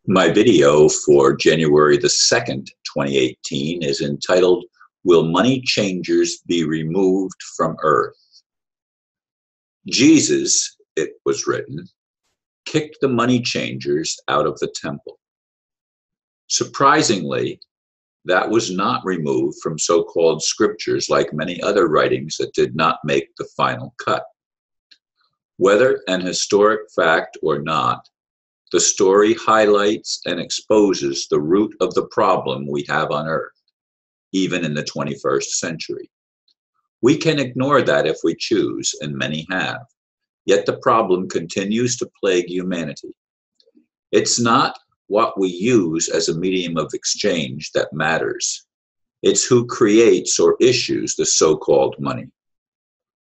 My video for January the 2nd, 2018 is entitled, Will Moneychangers Be Removed from Earth? Jesus, it was written, kicked the moneychangers out of the temple. Surprisingly, that was not removed from so-called scriptures like many other writings that did not make the final cut. Whether an historic fact or not, the story highlights and exposes the root of the problem we have on Earth, even in the 21st century. We can ignore that if we choose, and many have. Yet the problem continues to plague humanity. It's not what we use as a medium of exchange that matters. It's who creates or issues the so-called money.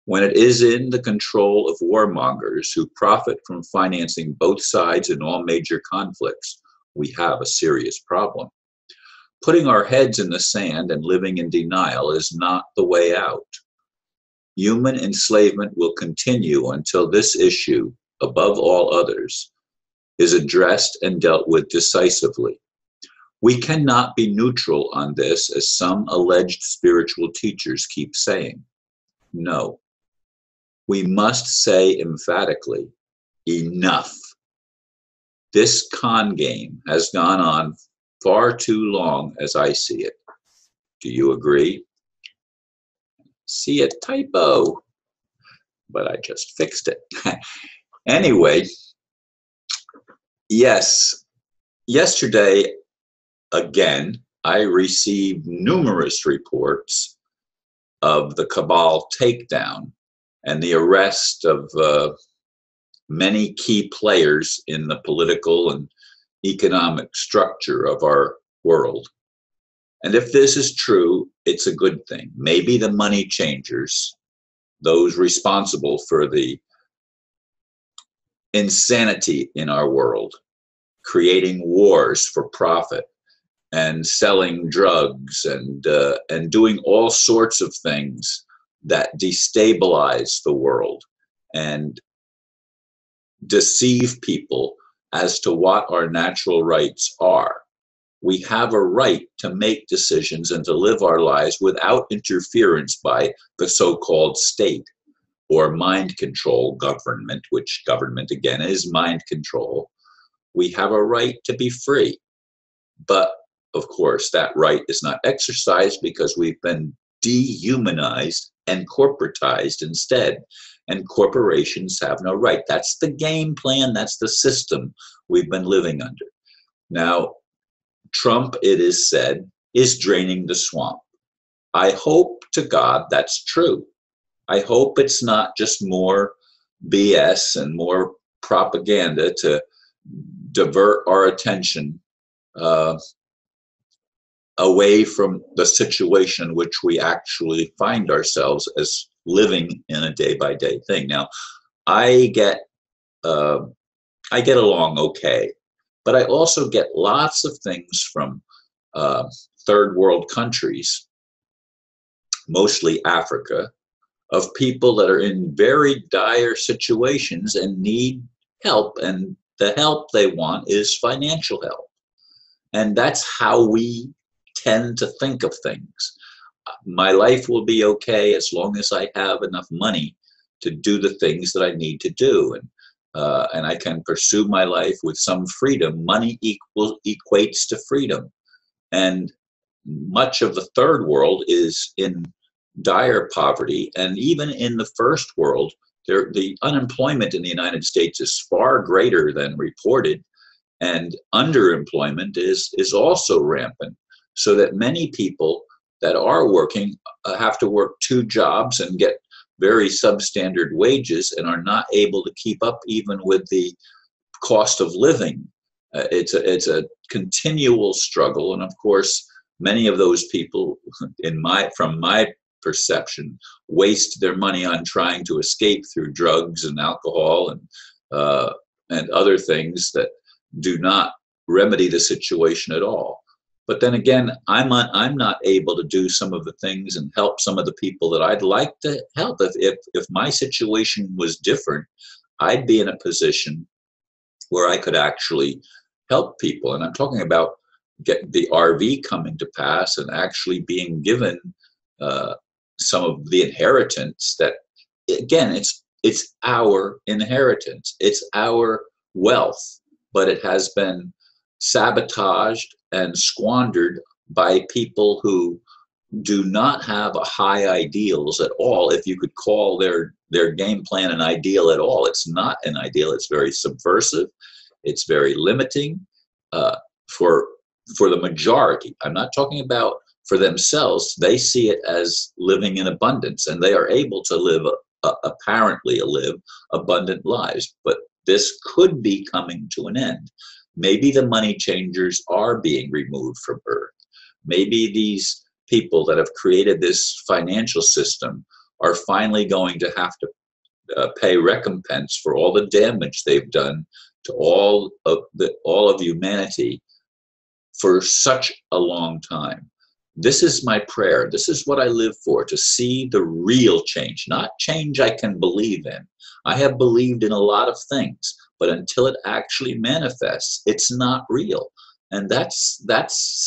When it is in the control of warmongers who profit from financing both sides in all major conflicts, we have a serious problem. Putting our heads in the sand and living in denial is not the way out. Human enslavement will continue until this issue, above all others, is addressed and dealt with decisively. We cannot be neutral on this, as some alleged spiritual teachers keep saying. No. We must say emphatically, enough. This con game has gone on far too long as I see it. Do you agree? See a typo, but I just fixed it. Anyway, yes, yesterday, again, I received numerous reports of the cabal takedown and the arrest of many key players in the political and economic structure of our world. And if this is true, it's a good thing. Maybe the money changers, those responsible for the insanity in our world, creating wars for profit and selling drugs and doing all sorts of things that destabilize the world and deceive people as to what our natural rights are. We have a right to make decisions and to live our lives without interference by the so-called state or mind control government, which government again is mind control. We have a right to be free. But of course, that right is not exercised because we've been dehumanized and corporatized instead. And corporations have no right. That's the game plan. That's the system we've been living under. Now, Trump, it is said, is draining the swamp. I hope to God that's true. I hope it's not just more BS and more propaganda to divert our attention away from the situation in which we actually find ourselves as living in a day-by-day thing. Now, I get along okay, but I also get lots of things from third world countries, mostly Africa, of people that are in very dire situations and need help, and the help they want is financial help. And that's how we tend to think of things. My life will be okay as long as I have enough money to do the things that I need to do, and I can pursue my life with some freedom. Money equates to freedom, and much of the third world is in dire poverty, and even in the first world, the unemployment in the United States is far greater than reported, and underemployment is also rampant, so that many people that are working have to work 2 jobs and get very substandard wages and are not able to keep up even with the cost of living. It's a continual struggle, and of course, many of those people, from my perception, waste their money on trying to escape through drugs and alcohol and other things that do not remedy the situation at all. But then again, I'm not able to do some of the things and help some of the people that I'd like to help. If my situation was different, I'd be in a position where I could actually help people. And I'm talking about get the RV coming to pass and actually being given some of the inheritance that, again, it's our inheritance, it's our wealth, but it has been sabotaged and squandered by people who do not have a high ideals at all. If you could call their game plan an ideal at all, it's not an ideal. It's very subversive. It's very limiting for the majority. I'm not talking about for themselves. They see it as living in abundance, and they are able to live apparently live abundant lives. But this could be coming to an end. Maybe the money changers are being removed from Earth. Maybe these people that have created this financial system are finally going to have to pay recompense for all the damage they've done to all of humanity for such a long time. This is my prayer. This is what I live for, to see the real change, not change I can believe in. I have believed in a lot of things, but until it actually manifests, it's not real. And that's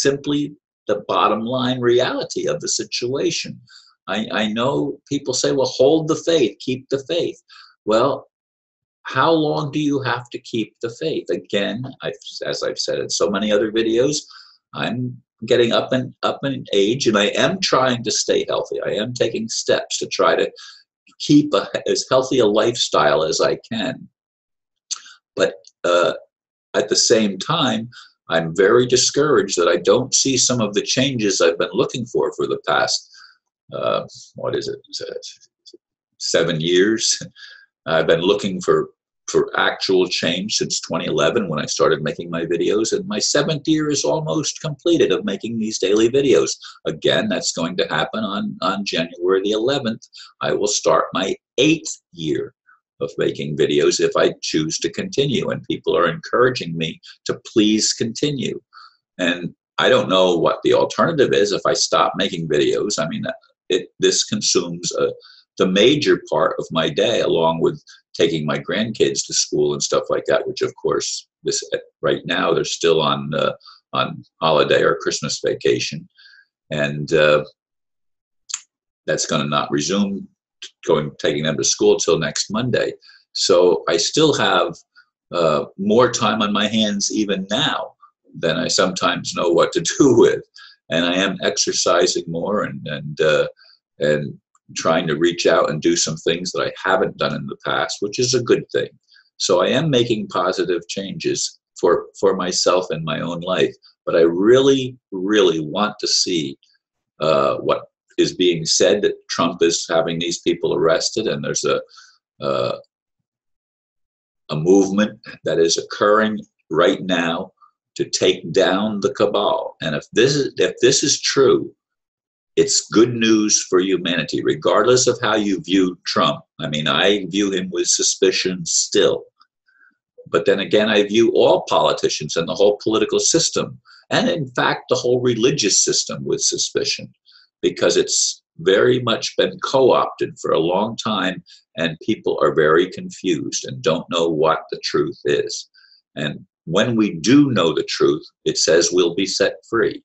simply the bottom line reality of the situation. I know people say, well, hold the faith, keep the faith. Well, how long do you have to keep the faith? Again, as I've said in so many other videos, I'm getting up in age, and I am trying to stay healthy. I am taking steps to try to keep as healthy a lifestyle as I can. But at the same time, I'm very discouraged that I don't see some of the changes I've been looking for the past, 7 years. I've been looking for actual change since 2011 when I started making my videos, and my 7th year is almost completed of making these daily videos. Again, that's going to happen on January the 11th. I will start my 8th year of making videos if I choose to continue, and people are encouraging me to please continue. And I don't know what the alternative is if I stop making videos. I mean, this consumes the major part of my day, along with taking my grandkids to school and stuff like that, which of course right now they're still on holiday or Christmas vacation, and that's going to not resume taking them to school till next Monday. So I still have more time on my hands even now than I sometimes know what to do with, and I am exercising more and trying to reach out and do some things that I haven't done in the past, which is a good thing. So I am making positive changes for myself in my own life, but I really, really want to see what is being said, that Trump is having these people arrested, and there's a movement that is occurring right now to take down the cabal. And if this is true, it's good news for humanity, regardless of how you view Trump. I mean, I view him with suspicion still. But then again, I view all politicians and the whole political system, and in fact, the whole religious system, with suspicion, because it's very much been co-opted for a long time, and people are very confused and don't know what the truth is. And when we do know the truth, it says we'll be set free.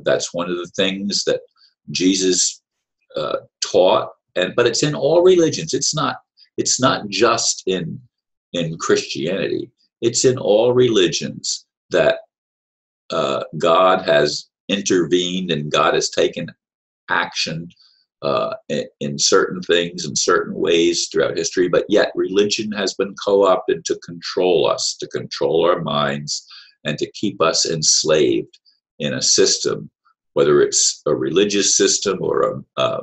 That's one of the things that Jesus taught, but it's in all religions. It's not just in Christianity. It's in all religions that God has intervened and God has taken action in certain things, in certain ways throughout history, but yet religion has been co-opted to control us, to control our minds, and to keep us enslaved in a system, whether it's a religious system or a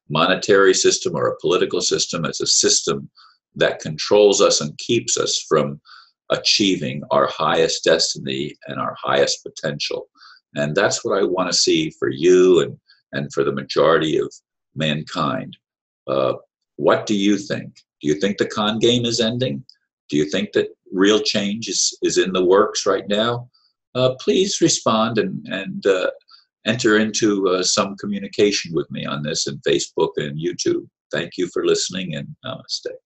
monetary system or a political system. It's a system that controls us and keeps us from achieving our highest destiny and our highest potential. And that's what I want to see for you and for the majority of mankind. What do you think? Do you think the con game is ending? Do you think that real change is in the works right now? Please respond and enter into some communication with me on this in Facebook and YouTube. Thank you for listening, and namaste.